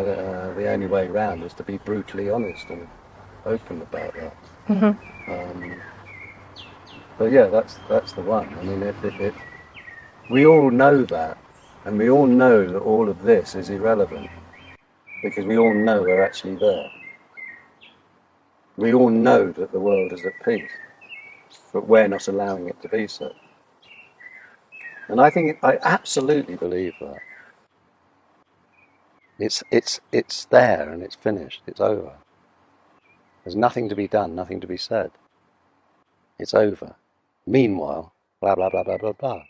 the only way round is to be brutally honest and open about that. But yeah, that's the one. I mean, we all know that, and we all know that all of this is irrelevant, because we all know we're actually there. We all know that the world is at peace, but we're not allowing it to be so. And I absolutely believe that. It's there and it's finished. It's over. There's nothing to be done, nothing to be said. It's over. Meanwhile, blah blah blah blah blah blah.